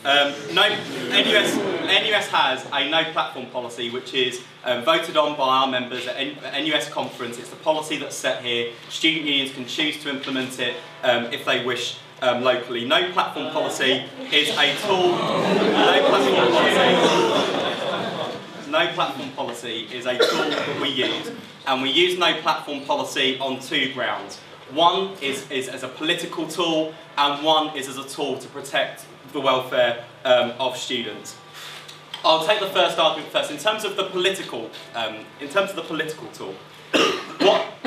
NUS has a no platform policy which is voted on by our members at NUS conference. It's the policy that's set here. Student unions can choose to implement it if they wish locally. No platform policy is a tool. No platform policy is a tool that we use, and we use no platform policy on two grounds. One is as a political tool, and one is as a tool to protect the welfare of students. I'll take the first argument first. In terms of the political tool,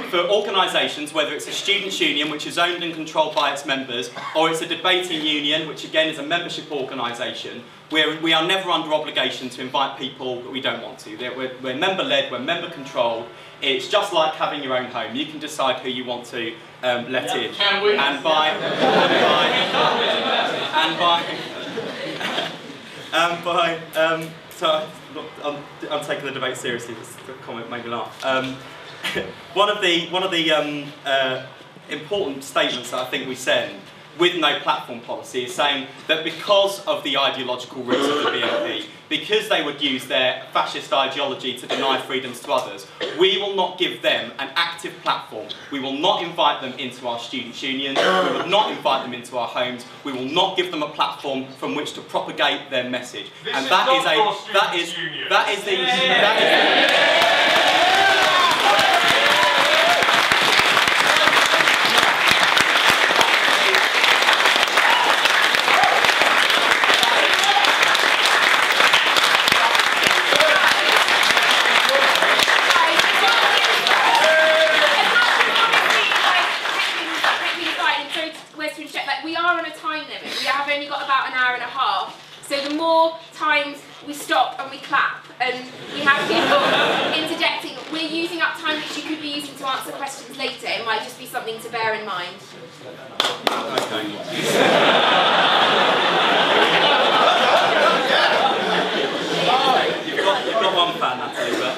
for organisations, whether it's a students' union which is owned and controlled by its members, or it's a debating union which again is a membership organisation, we are never under obligation to invite people that we don't want to. We're member-led, we're member-controlled. It's just like having your own home. You can decide who you want to let in. Can we? I'm taking the debate seriously. This comment made me laugh. One of the important statements that I think we send with no platform policy is saying that because of the ideological roots of the BNP, because they would use their fascist ideology to deny freedoms to others, we will not give them an active platform. We will not invite them into our students' unions, we will not invite them into our homes, we will not give them a platform from which to propagate their message. And that is we are on a time limit. We have only got about an hour and a half. So the more times we stop and we clap and we have people interjecting, we're using up time which you could be using to answer questions later. It might just be something to bear in mind. Okay. You've got one fan, that's over.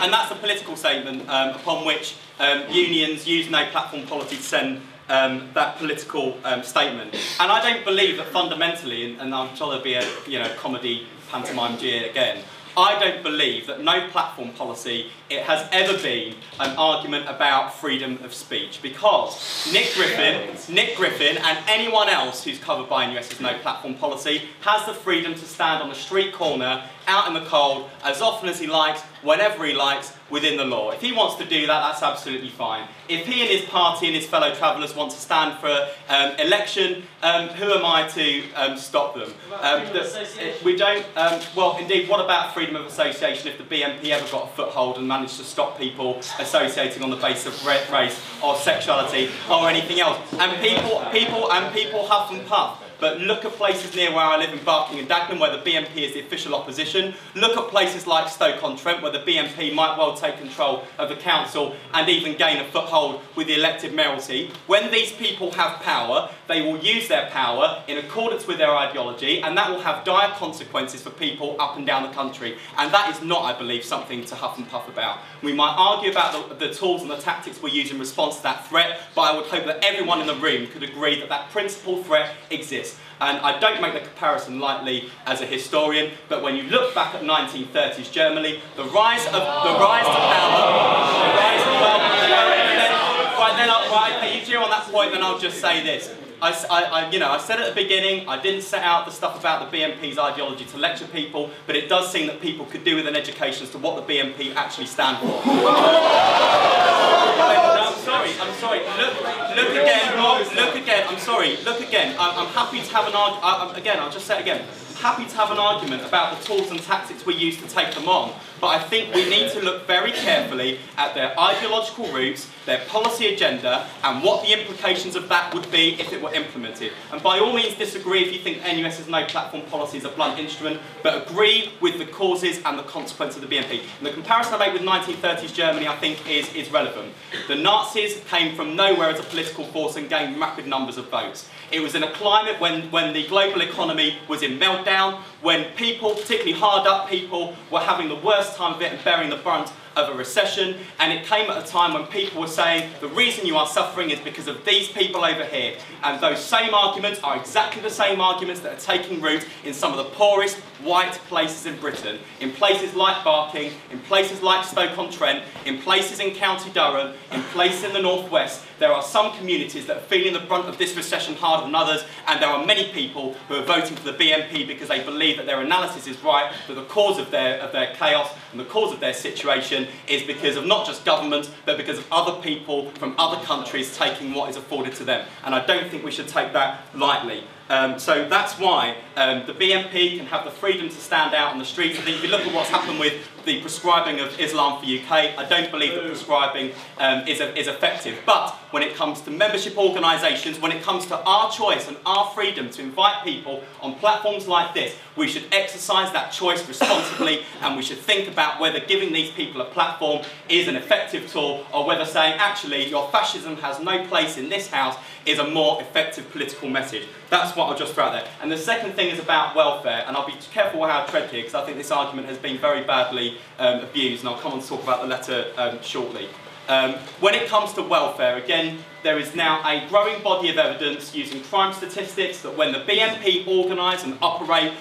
And that's a political statement upon which unions use no platform policy to send that political statement. And I don't believe that fundamentally, and I'm sure there'll be a comedy pantomime jeer again, I don't believe that no platform policy has ever been an argument about freedom of speech, because Nick Griffin and anyone else who's covered by NUS's no platform policy has the freedom to stand on a street corner out in the cold as often as he likes, whenever he likes, within the law. If he wants to do that, that's absolutely fine. If he and his party and his fellow travellers want to stand for election, who am I to stop them? We don't. Well, indeed, what about freedom of association if the BNP ever got a foothold and managed to stop people associating on the basis of race or sexuality or anything else? And people huff and puff. But look at places near where I live in Barking and Dagenham where the BNP is the official opposition. Look at places like Stoke-on-Trent where the BNP might well take control of the council and even gain a foothold with the elected mayoralty. When these people have power, they will use their power in accordance with their ideology, and that will have dire consequences for people up and down the country. And that is not, I believe, something to huff and puff about. We might argue about the tools and the tactics we use in response to that threat, but I would hope that everyone in the room could agree that that principal threat exists. And I don't make the comparison lightly as a historian, but when you look back at 1930s Germany, the rise to power, you cheer on that point, then I'll just say this. I said at the beginning, I didn't set out the stuff about the BNP's ideology to lecture people, but it does seem that people could do with an education as to what the BNP actually stand for. I'm sorry. Look again. I'm happy to have an argument. Again, I'll just say it again. Happy to have an argument about the tools and tactics we use to take them on, but I think we need to look very carefully at their ideological roots, their policy agenda, and what the implications of that would be if it were implemented. And by all means disagree if you think NUS's no platform policy is a blunt instrument, but agree with the causes and the consequences of the BNP. And the comparison I make with 1930s Germany, I think, is relevant. The Nazis came from nowhere as a political force and gained rapid numbers of votes. It was in a climate when the global economy was in meltdown, when people, particularly hard-up people, were having the worst time of it and bearing the brunt of a recession, and it came at a time when people were saying the reason you are suffering is because of these people over here. And those same arguments are exactly the same arguments that are taking root in some of the poorest white places in Britain, in places like Barking, in places like Stoke-on-Trent, in places in County Durham, in places in the northwest. There are some communities that are feeling the brunt of this recession harder than others, and there are many people who are voting for the BNP because they believe that their analysis is right, that the cause of their chaos and the cause of their situation is because of not just government, but because of other people from other countries taking what is afforded to them. And I don't think we should take that lightly. So that's why the BNP can have the freedom to stand out on the streets. I think if you look at what's happened with the prescribing of Islam for UK, I don't believe that prescribing is effective. But when it comes to membership organisations, when it comes to our choice and our freedom to invite people on platforms like this, we should exercise that choice responsibly, and we should think about whether giving these people a platform is an effective tool, or whether saying, actually, your fascism has no place in this house is a more effective political message. That's what I'll just throw out there. And the second thing is about welfare, and I'll be careful how I tread here, because I think this argument has been very badly abused, and I'll come on to talk about the letter shortly. When it comes to welfare, again, there is now a growing body of evidence using crime statistics that when the BNP organise and operate,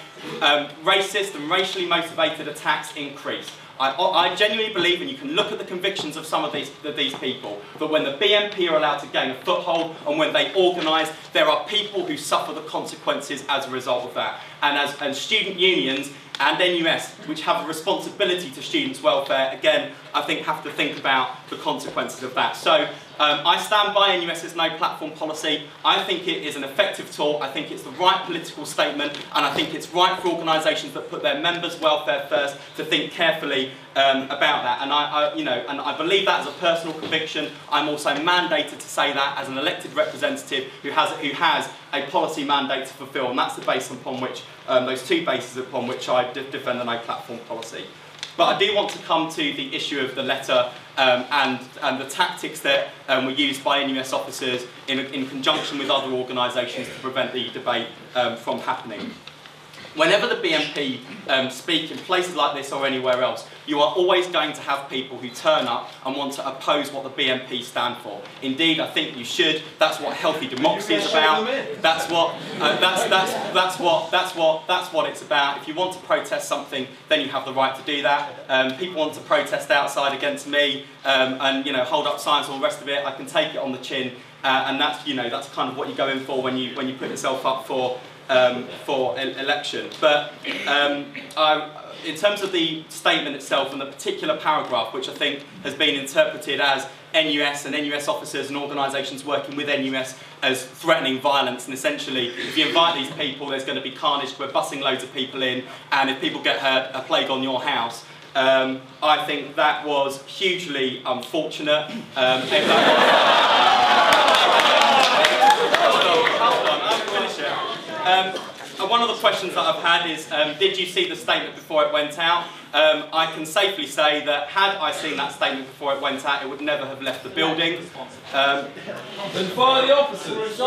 racist and racially motivated attacks increase. I genuinely believe, and you can look at the convictions of some of these people, that when the BNP are allowed to gain a foothold and when they organise, there are people who suffer the consequences as a result of that. And as student unions and NUS, which have a responsibility to students' welfare, again, I think have to think about the consequences of that. So I stand by NUS's no platform policy. I think it is an effective tool. I think it's the right political statement, and I think it's right for organisations that put their members' welfare first to think carefully about that. And I believe that as a personal conviction. I'm also mandated to say that as an elected representative who has a policy mandate to fulfil, and that's the base upon which those two bases upon which I defend the no platform policy. But I do want to come to the issue of the letter and the tactics that were used by NUS officers in conjunction with other organisations to prevent the debate from happening. Whenever the BNP speak in places like this or anywhere else, you are always going to have people who turn up and want to oppose what the BNP stand for. Indeed, I think you should. That's what healthy democracy is about. That's what it's about. If you want to protest something, then you have the right to do that. People want to protest outside against me and hold up signs and all the rest of it. I can take it on the chin, and that's kind of what you go in for when you put yourself up for election. But in terms of the statement itself and the particular paragraph, which I think has been interpreted as NUS and NUS officers and organisations working with NUS as threatening violence, and essentially if you invite these people there's going to be carnage, we're bussing loads of people in, and if people get hurt, a plague on your house. I think that was hugely unfortunate. Hold on, I haven't finished yet. One of the questions that I've had is, did you see the statement before it went out? I can safely say that had I seen that statement before it went out, it would never have left the building. Then fire the officers!